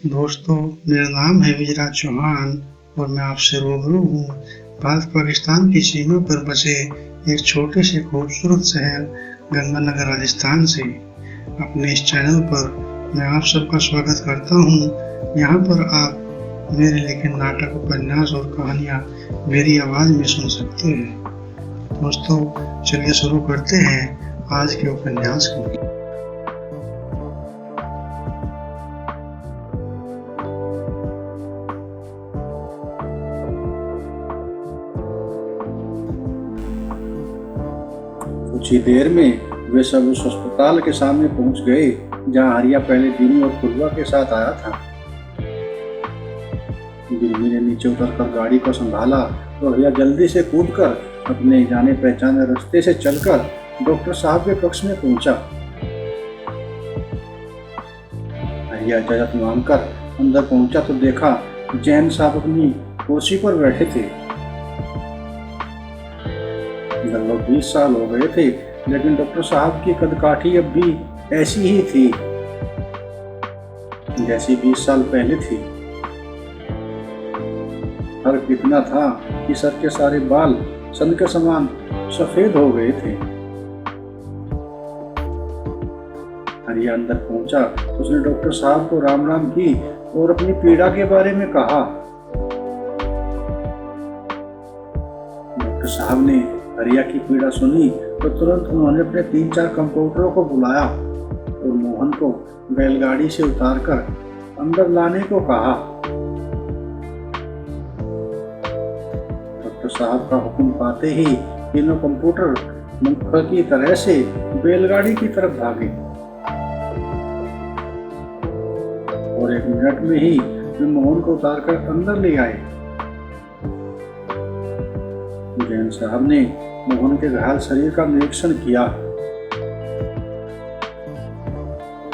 दोस्तों, मेरा नाम है विजयराज चौहान और मैं आपसे रूबरू हूँ भारत-पाकिस्तान की सीमा पर बसे एक छोटे से खूबसूरत शहर गंगानगर, राजस्थान से। अपने इस चैनल पर मैं आप सबका स्वागत करता हूँ। यहाँ पर आप मेरे लिखे नाटक, उपन्यास और कहानियाँ मेरी आवाज़ में सुन सकते हैं। दोस्तों, चलिए शुरू करते हैं आज के उपन्यास को। कुछ ही देर में वे सब उस अस्पताल के सामने पहुंच गए जहां हरिया पहले दिनी और फुलवा के साथ आया था। बिरमी ने नीचे उतरकर गाड़ी को संभाला तो हरिया जल्दी से कूदकर अपने जाने पहचाने रास्ते से चलकर डॉक्टर साहब के कक्ष में पहुंचा। हरिया इजाजत मांगकर अंदर पहुंचा तो देखा जैन साहब अपनी कुर्सी पर बैठे थे। लगभग 20 साल हो गए थे, लेकिन डॉक्टर साहब की कदकाठी अब भी ऐसी ही थी जैसी 20 साल पहले थी। फर्क इतना था कि सर के सारे बाल सन के समान सफेद हो गए थे। हरिया अंदर पहुंचा तो उसने डॉक्टर साहब को राम राम की और अपनी पीड़ा के बारे में कहा। डॉक्टर साहब ने हरिया की पीड़ा सुनी तो तुरंत उन्होंने अपने 3-4 कंपाउंडरों को बुलाया और मोहन को बैलगाड़ी से उतारकर अंदर लाने को कहा। डॉक्टर साहब का हुक्म पाते ही तीनों कंप्यूटर मुख्य की तरह से बैलगाड़ी की तरफ भागे और 1 मिनट में ही वे मोहन को उतारकर अंदर ले आए। जैन साहब ने मोहन के घायल शरीर का निरीक्षण किया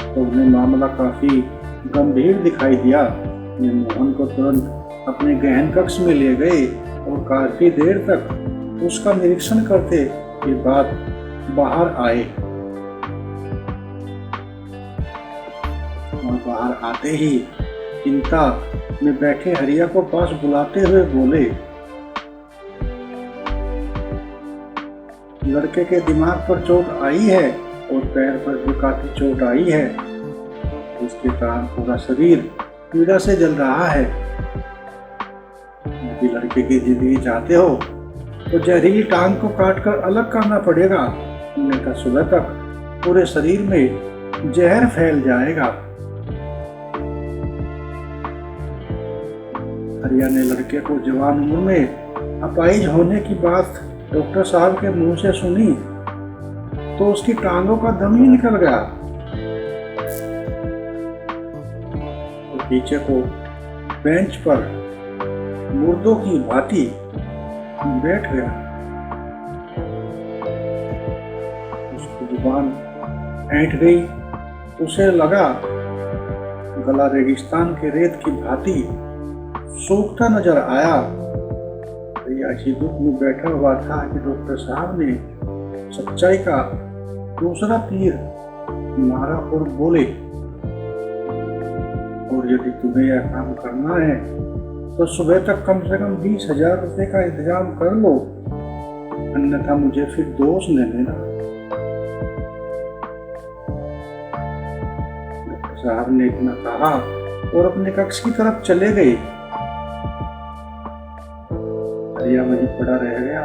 तो उन्हें मामला काफी गंभीर दिखाई दिया। वे मोहन को तुरंत अपने गहन कक्ष में ले गए और काफी देर तक उसका निरीक्षण करते के बाद बाहर आए और बाहर आते ही चिंता में बैठे हरिया को पास बुलाते हुए बोले, लड़के के दिमाग पर चोट आई है और पैर पर भी काफी चोट आई है, जिसके कारण पूरा शरीर पीड़ा से जल रहा है। यदि लड़के की जिंदगी चाहते हो तो जहरीली टांग को काटकर अलग करना पड़ेगा, अन्यथा सुबह तक पूरे शरीर में जहर फैल जाएगा। हरिया ने लड़के को जवान उम्र में अपाहिज होने की बात डॉक्टर साहब के मुंह से सुनी तो उसकी टांगों का दम ही निकल गया। तो पीछे को बेंच पर मुर्दों की भांति बैठ गया। उसकी जुबान ऐंठ गई। उसे लगा गला रेगिस्तान के रेत की भांति सूखता नजर आया। ऐसी दुख में बैठा हुआ था कि डॉक्टर साहब ने सच्चाई का दूसरा तीर मारा और बोले, और यदि तुम्हें यह काम करना है तो सुबह तक कम से कम 20,000 रुपए का इंतजाम कर लो, अन्यथा मुझे फिर दोष न देना। डॉक्टर साहब ने इतना कहा और अपने कक्ष की तरफ चले गए। हरिया वहीं पड़ा रह गया।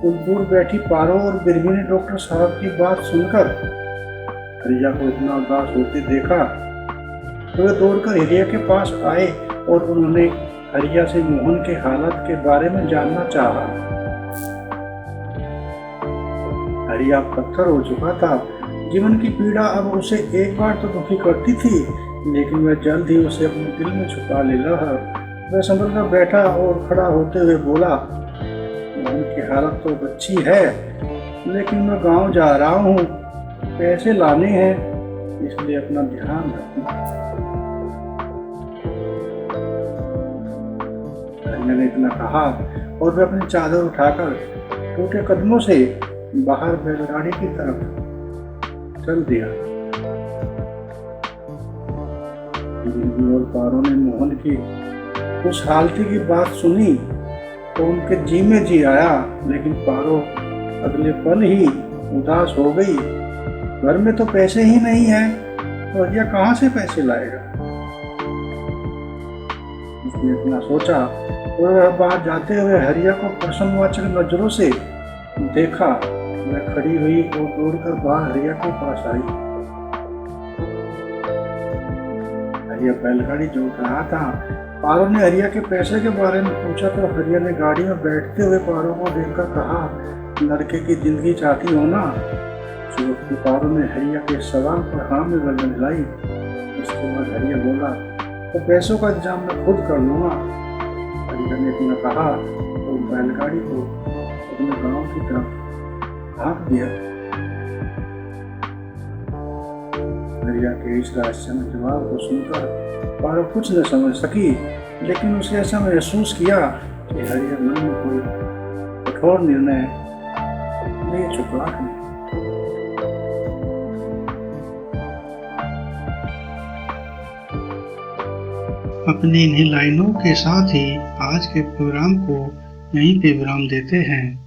कुछ दूर बैठी पारो और बिरमी ने डॉक्टर साहब की बात सुनकर हरिया को इतना उदास होते देखा तो वे दौड़कर हरिया के पास आए और उन्होंने हरिया से मोहन के हालत के बारे में जानना चाहा। हरिया पत्थर हो चुका था। जीवन की पीड़ा अब उसे एक बार तो दुखी करती थी, लेकिन वह जल्द ही उसे अपने दिल में छुपा ले रहा। वह संभल कर बैठा और खड़ा होते हुए बोला, मोहन की हालत तो अच्छी है, लेकिन मैं गांव जा रहा हूँ, पैसे लाने हैं, इसलिए अपना ध्यान रखना। हरिया ने इतना कहा और वह अपनी चादर उठाकर टूटे कदमों से बाहर बैलगाड़ी की तरफ चल दिया। बीबी और पारो ने मोहन की उस हालती की बात सुनी तो उनके जी में जी आया, लेकिन पारो अगले पल ही उदास हो गई। घर में तो पैसे ही नहीं है, तो हरिया कहाँ से पैसे लाएगा। उसने इतना सोचा और वह बाहर जाते हुए हरिया को प्रश्नवाचक नजरों से देखा। वह खड़ी हुई और दौड़कर बाहर हरिया के पास आई। हरिया बैलगाड़ी जोत रहा था। पारो ने हरिया के पैसे के बारे में पूछा तो हरिया ने गाड़ी में बैठते हुए पारो को देखकर कहा, लड़के की जिंदगी चाहती हो ना। सुबह पारो ने हरिया के सवाल पर हाँ में गर्दन हिलाई। इसके बाद हरिया बोला, तो पैसों का इंतजाम मैं खुद कर लूंगा। हरिया ने इतना कहा तो बैलगाड़ी को अपने गांव की तरफ हाँक दिया। हरिया के इस रहस्यमय जवाब को सुनकर पारो कुछ न समझ सकी, लेकिन उसे ऐसा महसूस किया कि हरिया मन में कोई कठोर निर्णय ले चुका है। अपनी इन्हीं लाइनों के साथ ही आज के प्रोग्राम को यहीं पे विराम देते हैं।